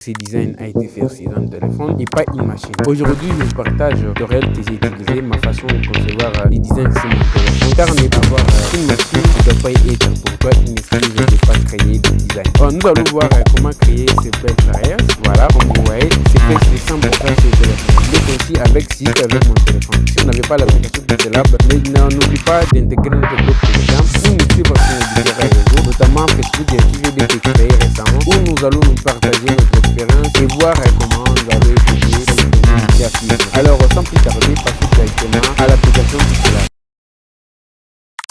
Ce design a été fait sur un téléphone et pas une machine. Aujourd'hui, je vous partage le tutoriel que j'ai utilisé, ma façon de concevoir les designs sur mon téléphone. Car ne pas avoir une machine ne doit pas être pour toi une excuse de ne pas créer de design. Alors, nous allons voir comment créer ces belles carrières. Voilà, comme vous voyez, c'est fait c'est 100% sur le téléphone. Je l'ai aussi avec mon téléphone. Si vous n'avez pas l'application Pixelab, n'oublie pas d'intégrer notre groupe Telegram ou nous suivre sur nos différents réseaux, notamment Facebook et qui vient d'être créé récemment, où nous allons nous partager notre expérience et voir comment nous allons évoluer dans le domaine du graphisme. Alors, sans plus tarder, passons directement à l'application Pixelab.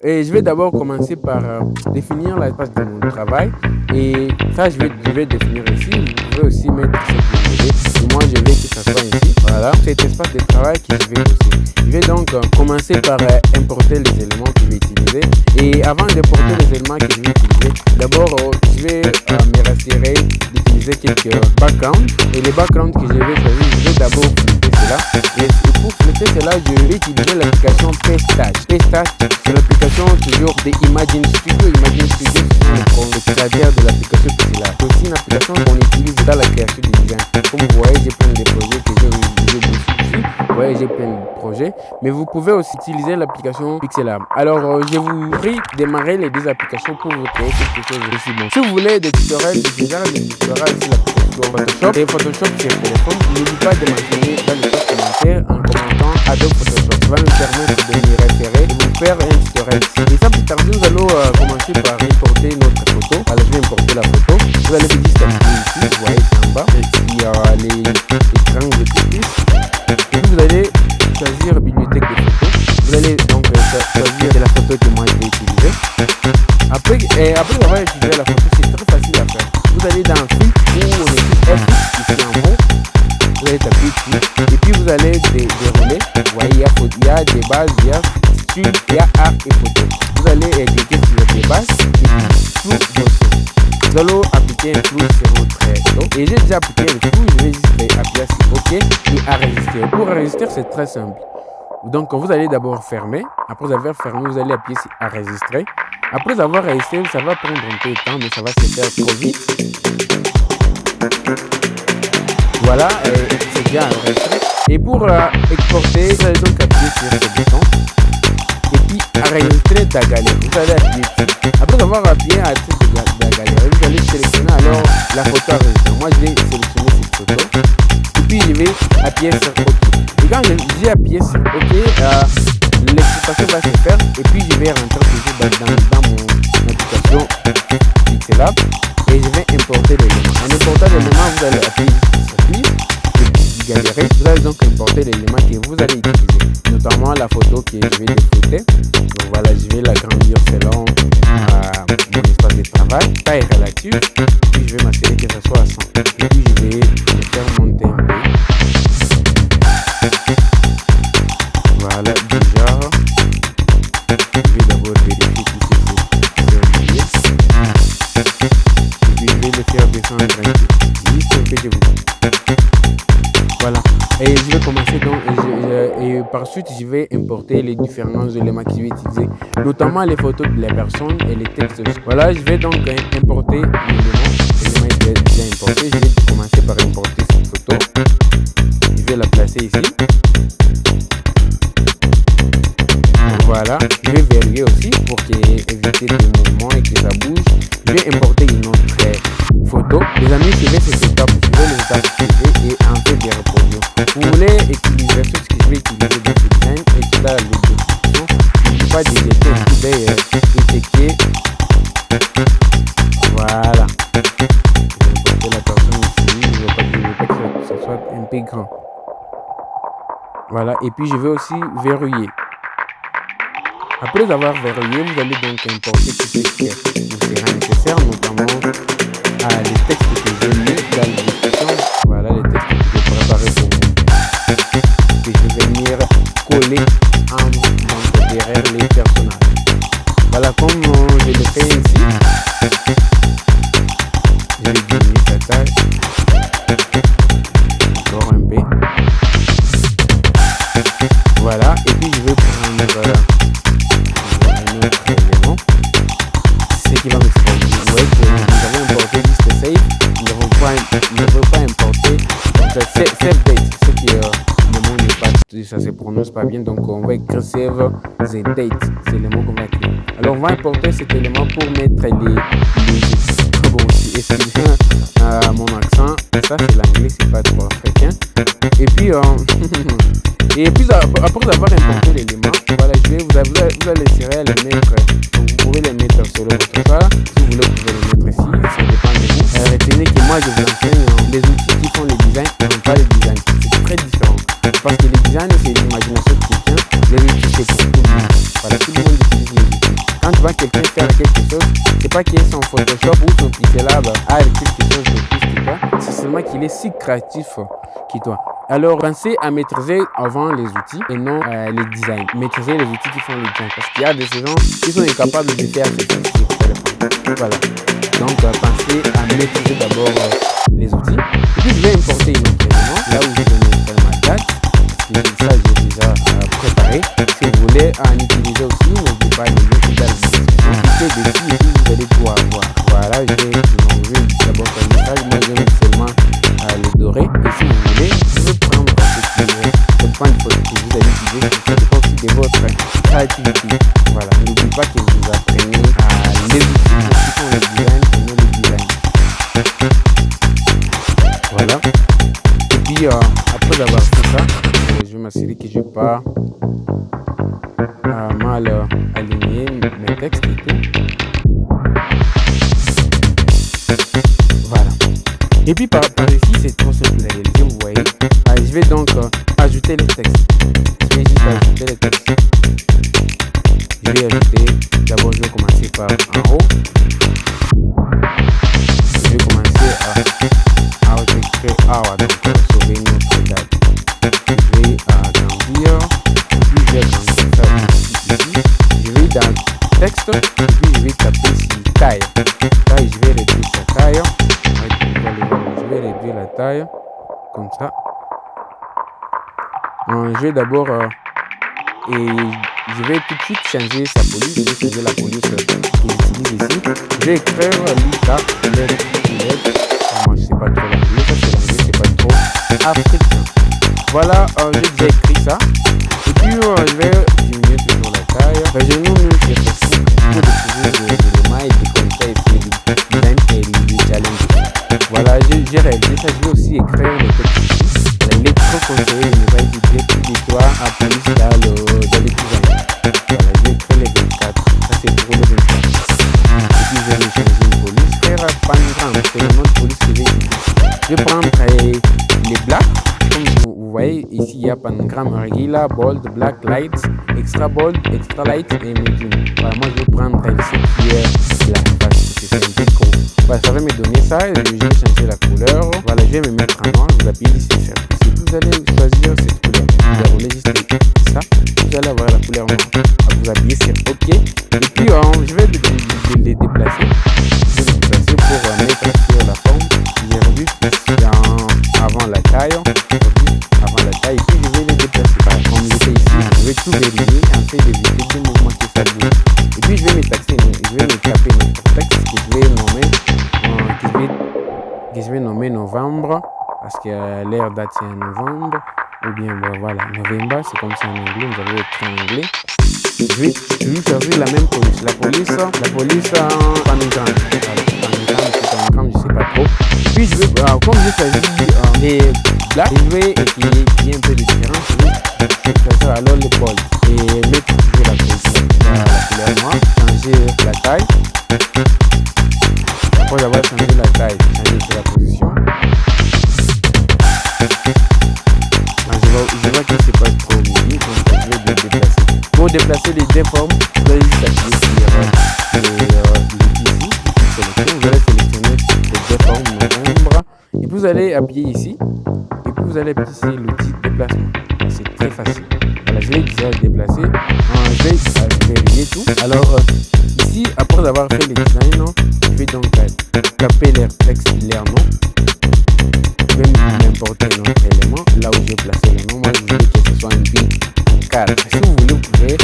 Et je vais d'abord commencer par définir l'espace de mon travail. Et ça, je vais définir ici. Vous pouvez aussi mettre ce que vous voulez. Et moi, je vais que ça soit ici. Voilà, cet espace de travail que je vais bosser. Je vais donc commencer par importer les éléments que je vais utiliser. Et avant d'importer les éléments que je vais utiliser, d'abord, je vais me rassurer d'utiliser quelques backgrounds. Et les backgrounds que je vais choisir, je vais d'abord flouter cela. Et pour flouter cela, je vais utiliser l'application Paystage. Paystage, c'est l'application toujours de Imagine Studio. Imagine Studio, c'est le créateur de l'application Pixelab. C'est aussi une application qu'on utilise dans la création du design. Comme vous voyez, j'ai plein de projets que je dessus. Vous voyez, j'ai plein de projets. Mais vous pouvez aussi utiliser l'application Pixelab. Alors, je vous prie de démarrer les deux applications pour vous créer quelque chose de aussi bon. Si vous voulez des tutoriels, des tutoriels sur l'application Photoshop et Photoshop sur téléphone, n'oubliez pas de mentionner dans les commentaires en commentant Adobe Photoshop. Ça va me permettre de m'y référer et de vous faire un tutoriel. Et sans plus tarder, nous allons commencer par importer notre photo. Alors, je vais importer la photo. Vous allez juste appuyer ici, vous voyez, c'est en bas. Et puis, les triangles de plus. Et puis, vous allez choisir bibliothèque de photos. Vous allez donc choisir la photo que moi je vais utiliser. Après avoir utilisé la photo, c'est très facile à faire. Vous allez dans Fil ou on écrit F ici en haut. Vous allez taper ici. Et puis vous allez dérouler. Vous voyez, il y a des bases, il y a style, il y a art et photo. Vous allez cliquer sur des bases et puis sous dossier. Vous allez appliquer un flou sur votre photo. Et j'ai déjà appliqué le flou, je vais juste appuyer sur OK et enregistrer. Pour enregistrer, c'est très simple. Donc, vous allez d'abord fermer. Après avoir fermé, vous allez appuyer sur enregistrer. Après avoir enregistré, ça va prendre un peu de temps, mais ça va se faire trop vite. Voilà, c'est bien enregistré. Et pour exporter, vous allez donc appuyer sur ce bouton. Et puis, enregistrer ta galerie. Vous allez appuyer dessus. Après avoir appuyé à titre de la galerie, vous allez sélectionner alors la photo enregistrée. Moi, je vais sélectionner cette photo. Et puis, je vais appuyer sur OK. Et quand j'ai appuyé sur OK, l'exportation va se faire. Et puis, je vais rentrer toujours dans mon application Pixelab. Et je vais importer l'élément. En important l'élément, vous allez appuyer sur Plus. Et puis, galerie. Vous allez donc importer l'élément que vous allez utiliser. Notamment la photo que je vais défouler. Donc voilà, je vais l'agrandir selon mon espace de travail. Taille relative. Puis je vais m'assurer que ça soit à 100. Et puis je vais le faire monter un peu. Voilà, déjà. Je vais d'abord vérifier que c'est lié. Et puis je vais le faire descendre un peu. Juste un peu, je vous dis. Voilà. Et je vais commencer donc, et par suite, je vais importer les différents éléments que je vais utiliser, notamment les photos de la personne et les textes. Voilà, je vais donc importer l'élément est déjà importé. Je vais commencer par importer cette photo. Je vais la placer ici. Voilà, je vais verrouiller aussi pour éviter des mouvements et que ça bouge. Je vais importer une autre photo. Les amis, suivez cette étape, suivez les étapes suivez et en fait des reproduire. Vous voulez utiliser tout ce que je vais utiliser dans ce design et tout dans la description. N'oubliez pas d'éditer tout étiqueter. Voilà. Je vais importer la personne ici. Je veux pas que ça soit un peu grand. Voilà, et puis je vais aussi verrouiller. Après avoir verrouillé, vous allez donc importer tout ce qui vous sera nécessaire, notamment les textes que j'ai mis dans la description. Voilà les textes que j'ai préparés pour vous. Que je vais venir coller derrière les personnages. Voilà comme je le fais ici. Je vais diminuer sa taille. Encore un peu. Voilà, et puis je vais prendre un autre élément. C'est ce qui va me servir. Vous voyez que nous avons importé juste save. Nous avons pas importer donc save date, ce qui le mot n'est pas, ça se prononce pas bien, donc on va écrire save the date, c'est le mot qu'on va écrire. Alors on va importer cet élément pour mettre les bon, excusez mon accent, ça c'est l'anglais, c'est pas trop africain. Et puis après avoir importé l'élément, voilà, vous allez essayer à les mettre, vous pouvez les mettre sur votre choix, si vous voulez vous pouvez les mettre ici, ça dépend de vous. Retenez que moi je vous enseigne les outils qui font les designs et non pas les designs, c'est très différent, parce que les designs c'est l'imagination de quelqu'un, les outils c'est pour tout le monde, voilà, tout le monde utilise les outils. Quand tu vois quelqu'un faire quelque chose, c'est pas qu'il est son Photoshop ou son Pixelab quelque chose de plus que toi, c'est seulement qu'il est si créatif que toi. Alors pensez à maîtriser avant les outils et non les designs. Maîtriser les outils qui font les designs, parce qu'il y a des gens qui sont incapables de faire ces outils. Voilà. Donc pensez à maîtriser d'abord les outils. Et puis je vais importer une autre élément, là où je vais mettre ma date. Ça j'ai déjà préparé. Si vous voulez en utiliser aussi, n'oubliez pas de le cliquer dessus et puis vous allez pouvoir voir. Voilà, je vais d'abord faire le message. Moi je vais seulement le dorer. Et si vous voulez, vous pouvez prendre ce point de photo que vous allez utiliser. Ça dépend aussi de votre créativité. Voilà, n'oubliez pas que vous apprenez les outils qui font le design et non le design. Voilà. Et puis après avoir fait ça, je vais m'assurer que je n'ai pas mal aligné mes textes et tout. Voilà. Et puis par ici, c'est trop simple à réaliser, vous voyez. Je vais donc ajouter les textes. Je vais juste ajouter les textes. Je vais ajouter, d'abord je vais commencer par en haut. Je vais commencer à écrire donc sauver notre date. Je vais agrandir, puis je vais agrandir ça ici. Je vais dans texte, et puis je vais taper ici taille. Taille, je vais réduire sa taille. Je vais réduire la taille comme ça. Je vais d'abord et je vais tout de suite changer sa police. Je vais changer la police qu'il utilise ici. Je vais écrire Lita, moi je sais pas trop l'anglais, ça c'est l'anglais, c'est pas trop africain. Voilà, j'ai déjà écrit ça. Et puis je vais diminuer toujours la taille. Je vais nous sur Facebook pour découvrir des éléments et des conseils sur le design et le challenge. Voilà, j'ai réalisé ça. Je vais aussi écrire le texte. Il est trop conseillé, il ne va éviter plus de toi à police dans le design. Voilà, je vais écrire les 24. Ça c'est pour les 24. Et puis je vais changer une police. Faire Pangram, c'est le nom de police que j'ai utilisé. Je vais prendre les blacks. Comme vous voyez, ici il y a Pangram regular, bold, black, light, extra bold, extra light et medium. Voilà, moi je vais prendre ce qui est black parce que c'est un peu gros. Voilà, ça va me donner ça et je vais changer la couleur. Voilà, je vais me mettre en noir. Vous appuyez ici sur ici. Vous allez choisir cette couleur. Vous allez juste ça. Vous allez avoir la couleur noire. Vous appuyez sur OK. Et puis je vais les déplacer. Je vais les déplacer pour mettre sur la forme. J'ai revu avant la taille. Avant la taille. Et puis je vais les déplacer. Comme je fais ici, je vais tout vérifier en fait d'éviter des mouvements qui ça bouge. Et puis je vais me taper notre texte que je vais nommer novembre parce que l'air date c'est en novembre ou bien voilà novembre c'est comme ça en anglais, vous allez écrire en anglais. Je vais choisir la même police, la police Pangram, je sais pas trop. Et puis je vais comme j'ai choisi les blacks, je vais essayer qu'il y ait un peu de différence. Je vais choisir alors les bold et mettre toujours la couleur noire, changer la taille. Après avoir changé la taille, changer sur la position. Je vois que c'est pas trop mini, donc je vais le déplacer. Pour déplacer les deux formes, vous allez juste appuyer sur l'outil ici. Vous allez sélectionner les deux formes novembre. Et puis vous allez appuyer ici. Et puis vous allez appuyer sur l'outil déplacement. C'est très facile. Voilà, je l'ai déjà déplacé. Je vais vérifier tout. Alors ici, après avoir fait les designs, je vais donc taper leur texte, leur nom. Je vais m'importer notre élément. Là où j'ai placé le nom, moi je veux que ce soit un big cadre. Si vous voulez, vous pouvez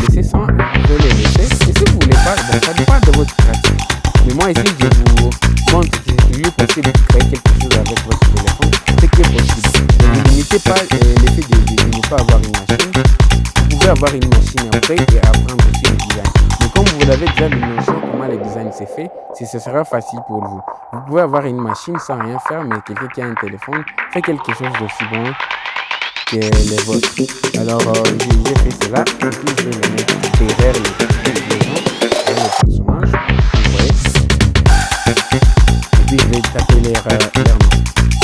laisser ça, vous pouvez les laisser. Et si vous voulez pas, bon, ça dépend de votre créativité. Mais moi ici, je vous montre que c'est toujours possible de créer quelque chose avec votre téléphone. ce qui est possible. Ne vous limitez pas l'effet de ne pas avoir une machine. Vous pouvez avoir une machine après et apprendre aussi le design. Mais comme vous avez déjà une notion comment le design s'est fait, ce sera facile pour vous. Vous pouvez avoir une machine sans rien faire, mais quelqu'un qui a un téléphone fait quelque chose d'aussi bon que les vôtres. Alors, j'ai fait cela, et puis je vais le mettre derrière les gens, derrière le personnage, vous voyez. Et puis je vais taper leur nom.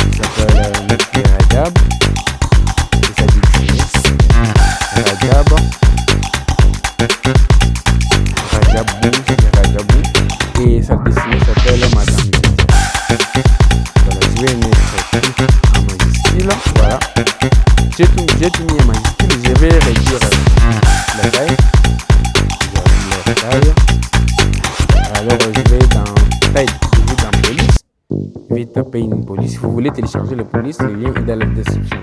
Il s'appelle Mr. Rajab, et ça dit Rajab, Rajabou, et sa destinée s'appelle Madame. Voilà, je vais mettre tout en majuscule, voilà. J'ai tout mis en majuscule, je vais réduire la taille. Alors je vais dans police. Je vais taper une police. Si vous voulez télécharger la police, le lien est dans la description.